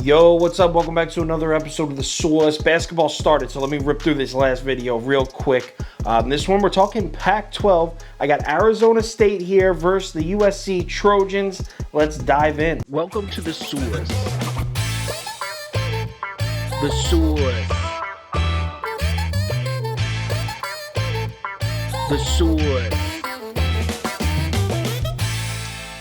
Yo, what's up? Welcome back to another episode of the Source. Basketball started, so let me rip through this last video real quick. This one, we're talking Pac-12. I got Arizona State here versus the USC Trojans. Let's dive in. Welcome to the Source. The Source. The Source.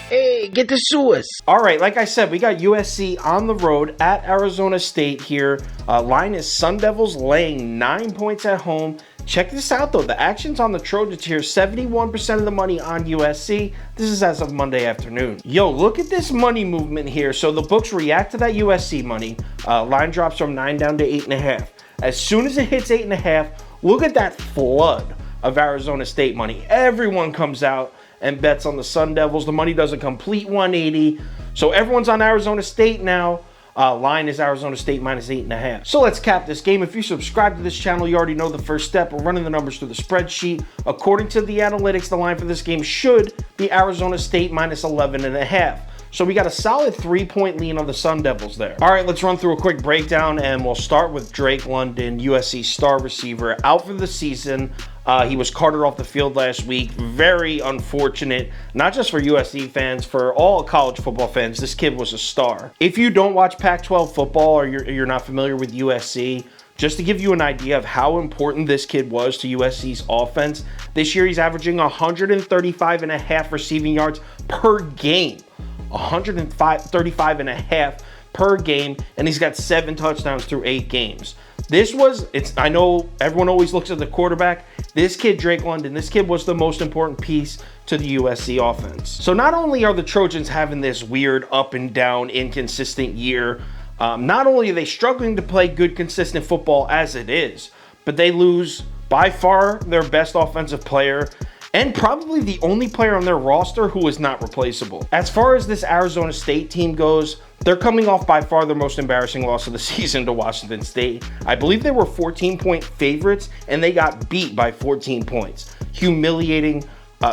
Hey, get the Source. All right, like I said, we got USC on the road at Arizona State here. Line is Sun Devils laying 9 points at home. Check this out, though. The action's on the Trojans here. 71% of the money on USC. This is as of Monday afternoon. Yo, look at this money movement here. So the books react to that USC money. Line drops from 9 down to 8.5. As soon as it hits 8.5, look at that flood of Arizona State money. Everyone comes out and bets on the Sun Devils. The money does a complete 180. So everyone's on Arizona State now. Line is Arizona State minus 8.5. So let's cap this game. If you subscribe to this channel, you already know the first step. We're running the numbers through the spreadsheet. According to the analytics, the line for this game should be Arizona State minus 11.5. So we got a solid 3-point lean on the Sun Devils there. All right, let's run through a quick breakdown, and we'll start with Drake London, USC star receiver, out for the season. He was carted off the field last week. Very unfortunate, not just for USC fans, for all college football fans. This kid was a star. If you don't watch Pac-12 football or you're not familiar with USC, just to give you an idea of how important this kid was to USC's offense, this year he's averaging 135.5 receiving yards per game. 135.5 per game, and he's got 7 touchdowns through 8 games. I know everyone always looks at the quarterback. This kid, Drake London, this kid was the most important piece to the USC offense. So not only are the Trojans having this weird up and down, inconsistent year, not only are they struggling to play good, consistent football as it is, but they lose by far their best offensive player and probably the only player on their roster who is not replaceable. As far as this Arizona State team goes, they're coming off by far their most embarrassing loss of the season to Washington State. I believe they were 14-point favorites, and they got beat by 14 points. Humiliating.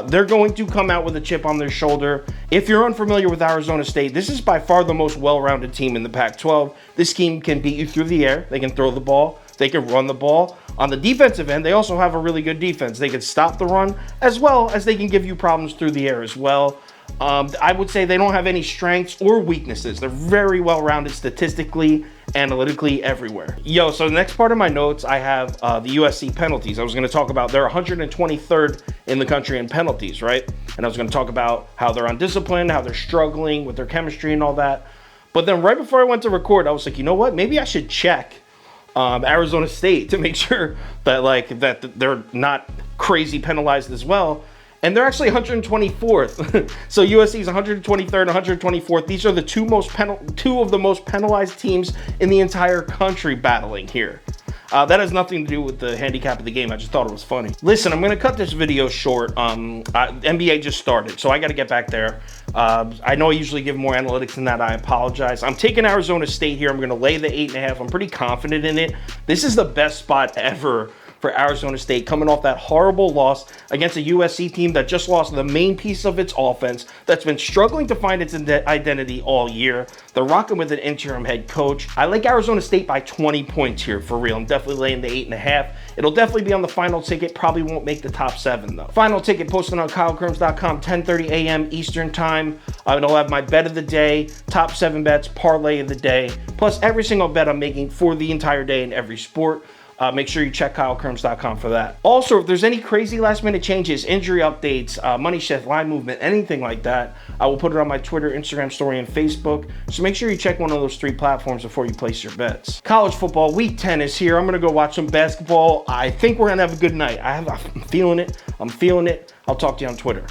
They're going to come out with a chip on their shoulder. If you're unfamiliar with Arizona State, this is by far the most well-rounded team in the Pac-12. This team can beat you through the air. They can throw the ball. They can run the ball. On the defensive end, they also have a really good defense. They can stop the run as well as they can give you problems through the air as well. I would say they don't have any strengths or weaknesses. They're very well-rounded statistically, analytically, everywhere. Yo, so the next part of my notes, I have the USC penalties. I was going to talk about they're 123rd in the country in penalties, right? And I was going to talk about how they're undisciplined, how they're struggling with their chemistry and all that. But then right before I went to record, I was like, you know what? Maybe I should check Arizona State to make sure that they're not crazy penalized as well. And they're actually 124th. So USC is 123rd, 124th. These are the two of the most penalized teams in the entire country battling here. That has nothing to do with the handicap of the game. I just thought it was funny. Listen, I'm going to cut this video short. NBA just started, so I got to get back there. I know I usually give more analytics than that. I apologize. I'm taking Arizona State here. I'm going to lay the 8.5. I'm pretty confident in it. This is the best spot ever for Arizona State, coming off that horrible loss against a USC team that just lost the main piece of its offense, that's been struggling to find its identity all year. They're rocking with an interim head coach. I like Arizona State by 20 points here, for real. I'm definitely laying the 8.5. It'll definitely be on the final ticket. Probably won't make the top 7, though. Final ticket posted on KyleKirms.com, 10:30 a.m. Eastern time. It'll have my bet of the day, top 7 bets, parlay of the day, plus every single bet I'm making for the entire day in every sport. Make sure you check KyleKirms.com for that. Also, if there's any crazy last-minute changes, injury updates, money shift, line movement, anything like that, I will put it on my Twitter, Instagram story, and Facebook. So make sure you check one of those 3 platforms before you place your bets. College football, week 10 is here. I'm going to go watch some basketball. I think we're going to have a good night. I'm feeling it. I'll talk to you on Twitter.